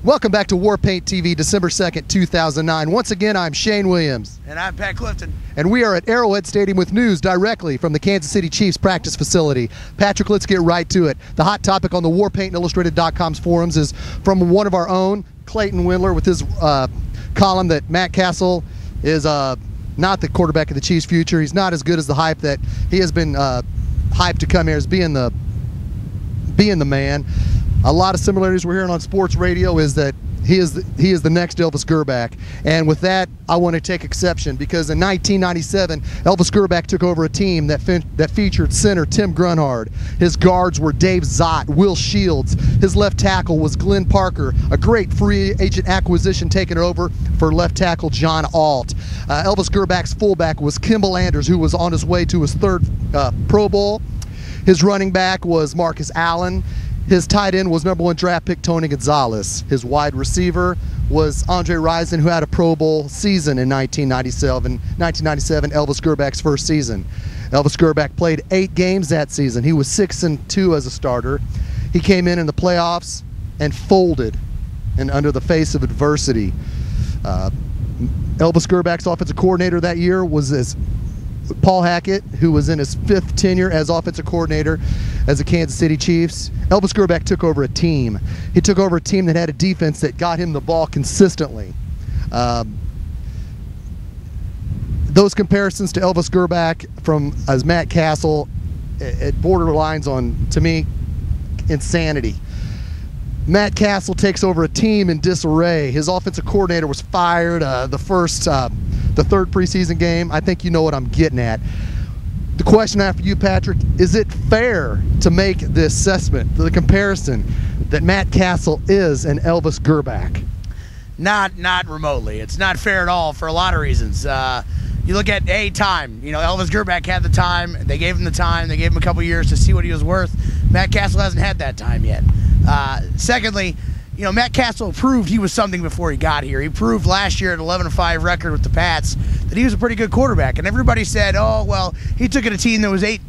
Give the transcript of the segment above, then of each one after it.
Welcome back to Warpaint TV, December 2nd, 2009. Once again, I'm Shane Williams. And I'm Pat Clifton. And we are at Arrowhead Stadium with news directly from the Kansas City Chiefs practice facility. Patrick, let's get right to it. The hot topic on the WarPaintIllustrated.com's forums is from one of our own, Clayton Windler, with his column that Matt Cassel is not the quarterback of the Chiefs' future. He's not as good as the hype that he has been hyped to come here as being the man. A lot of similarities we're hearing on sports radio is that he is the next Elvis Grbac, and with that I want to take exception because in 1997 Elvis Grbac took over a team that featured center Tim Grunhard. His guards were Dave Zott, Will Shields. His left tackle was Glenn Parker, a great free agent acquisition taken over for left tackle John Alt. Elvis Grbac's fullback was Kimball Anders, who was on his way to his third Pro Bowl. His running back was Marcus Allen. His tight end was #1 draft pick Tony Gonzalez. His wide receiver was Andre Rison, who had a Pro Bowl season in 1997, Elvis Grbac's first season. Elvis Grbac played 8 games that season. He was 6-2 as a starter. He came in the playoffs and folded, and under the face of adversity. Elvis Grbac's offensive coordinator that year was Paul Hackett, who was in his 5th tenure as offensive coordinator as the Kansas City Chiefs. Elvis Grbac took over a team. He took over a team that had a defense that got him the ball consistently. Those comparisons to Elvis Grbac as Matt Cassel, it borderlines on, to me, insanity. Matt Cassel takes over a team in disarray. His offensive coordinator was fired the third preseason game. I think you know what I'm getting at. The question after you, Patrick, is it fair to make the assessment, the comparison, that Matt Cassel is an Elvis Grbac? Not remotely. It's not fair at all for a lot of reasons. You look at time. You know, Elvis Grbac had the time. They gave him the time. They gave him a couple years to see what he was worth. Matt Cassel hasn't had that time yet. Secondly, you know, Matt Cassel proved he was something before he got here. He proved last year at 11-5 record with the Pats that he was a pretty good quarterback. And everybody said, oh, well, he took it a team that was went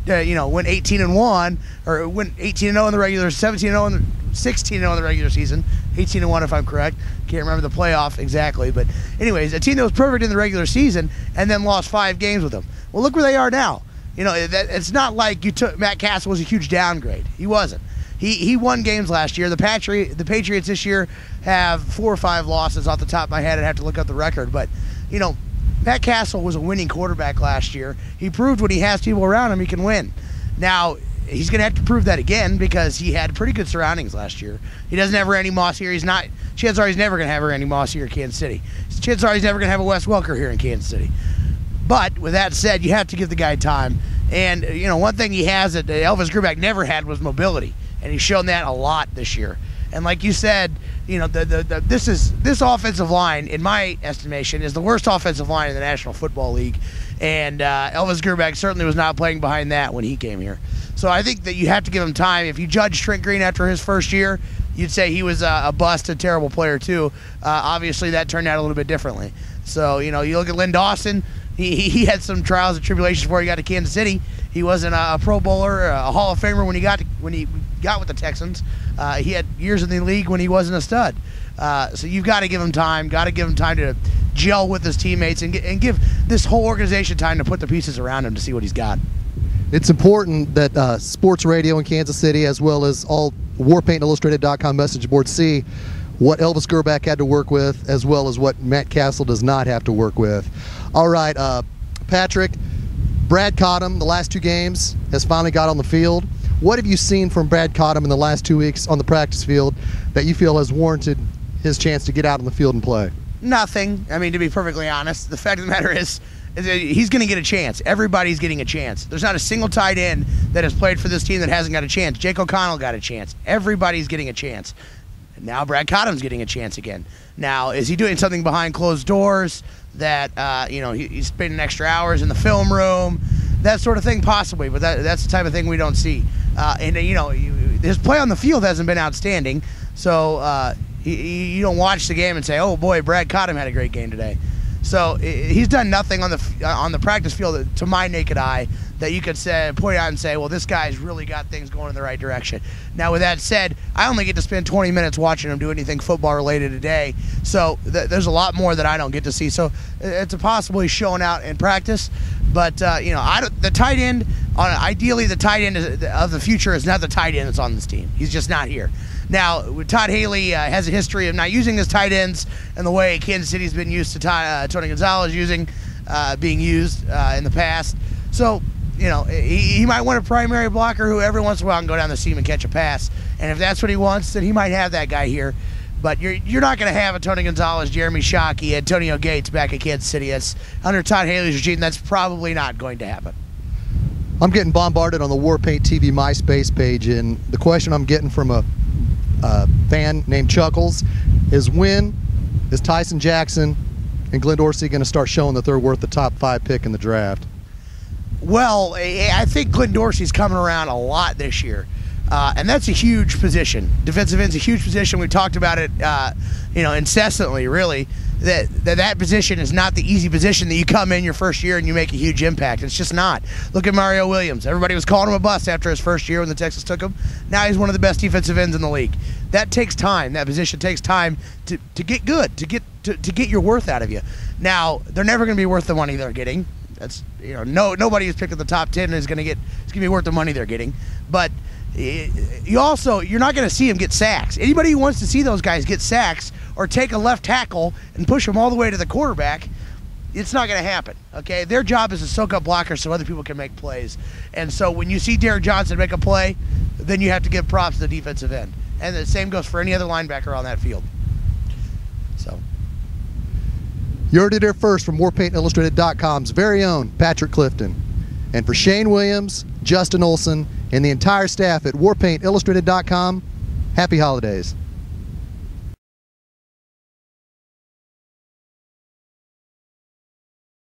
18-1, or went 18-0 in the regular, 17-0 and 16-0 in the regular season, 18-1 if I'm correct. Can't remember the playoff exactly, but anyways, a team that was perfect in the regular season and then lost 5 games with them. Well, look where they are now. You know, it's not like Matt Cassel was a huge downgrade. He wasn't. He won games last year. The Patriots this year have 4 or 5 losses off the top of my head. I'd have to look up the record. But, you know, Matt Cassel was a winning quarterback last year. He proved when he has people around him, he can win. Now, he's going to have to prove that again because he had pretty good surroundings last year. He doesn't have Randy Moss here. Chances are he's never going to have a Randy Moss here in Kansas City. Chances are he's never going to have a Wes Welker here in Kansas City. But with that said, you have to give the guy time. And, you know, one thing he has that Elvis Grbac never had was mobility. And he's shown that a lot this year. And like you said, you know, this offensive line, in my estimation, is the worst offensive line in the National Football League. And Elvis Grbac certainly was not playing behind that when he came here. So I think that you have to give him time. If you judge Trent Green after his first year, you'd say he was a bust, a terrible player too. Obviously, that turned out a little bit differently. So, you know, you look at Lynn Dawson. He had some trials and tribulations before he got to Kansas City. He wasn't a Pro Bowler, a Hall of Famer when he got with the Texans. He had years in the league when he wasn't a stud. So you've got to give him time. Got to give him time to gel with his teammates and give this whole organization time to put the pieces around him to see what he's got. It's important that sports radio in Kansas City, as well as all WarPaintIllustrated.com message boards, see what Elvis Grbac had to work with, as well as what Matt Cassel does not have to work with. All right, Patrick, Brad Cottam, the last 2 games, has finally got on the field. What have you seen from Brad Cottam in the last 2 weeks on the practice field that you feel has warranted his chance to get out on the field and play? Nothing. I mean, to be perfectly honest, the fact of the matter is that he's going to get a chance. Everybody's getting a chance. There's not a single tight end that has played for this team that hasn't got a chance. Jake O'Connell got a chance. Everybody's getting a chance. Now Brad Cottam's getting a chance again. Now, is he doing something behind closed doors that, you know, he's spending extra hours in the film room, that sort of thing? Possibly, but that's the type of thing we don't see. And, you know, his play on the field hasn't been outstanding, so you don't watch the game and say, oh, boy, Brad Cottam had a great game today. So he's done nothing on the practice field, to my naked eye, that you could point out and say, well, this guy's really got things going in the right direction. Now, with that said, I only get to spend 20 minutes watching him do anything football related today, so there's a lot more that I don't get to see. So it's a possible he's showing out in practice, but the tight end, ideally the tight end of the future is not the tight end that's on this team. He's just not here. Now, Todd Haley has a history of not using his tight ends in the way Kansas City's been used to Tony Gonzalez being used in the past. So, he might want a primary blocker who every once in a while can go down the seam and catch a pass. And if that's what he wants, then he might have that guy here. But you're not going to have a Tony Gonzalez, Jeremy Shockey, Antonio Gates back at Kansas City. That's under Todd Haley's regime. That's probably not going to happen. I'm getting bombarded on the Warpaint TV MySpace page, and the question I'm getting from a fan named Chuckles is, when is Tyson Jackson and Glenn Dorsey going to start showing that they're worth the top 5 pick in the draft? Well, I think Glenn Dorsey's coming around a lot this year, and that's a huge position. Defensive end's a huge position. We've talked about it, incessantly, really. That position is not the easy position that you come in your first year and you make a huge impact. It's just not. Look at Mario Williams. Everybody was calling him a bust after his first year when the Texans took him. Now he's one of the best defensive ends in the league. That takes time. That position takes time to get good, to get your worth out of you. Now, they're never going to be worth the money they're getting. That's nobody who's picked at the top 10 is going to be worth the money they're getting. But you're not going to see him get sacks. Anybody who wants to see those guys get sacks or take a left tackle and push them all the way to the quarterback, it's not going to happen. Okay, their job is to soak up blockers so other people can make plays. And so when you see Derek Johnson make a play, then you have to give props to the defensive end. And the same goes for any other linebacker on that field. So. You heard it here first from WarPaintIllustrated.com's very own Patrick Clifton. And for Shane Williams, Justin Olson, and the entire staff at WarPaintIllustrated.com, happy holidays.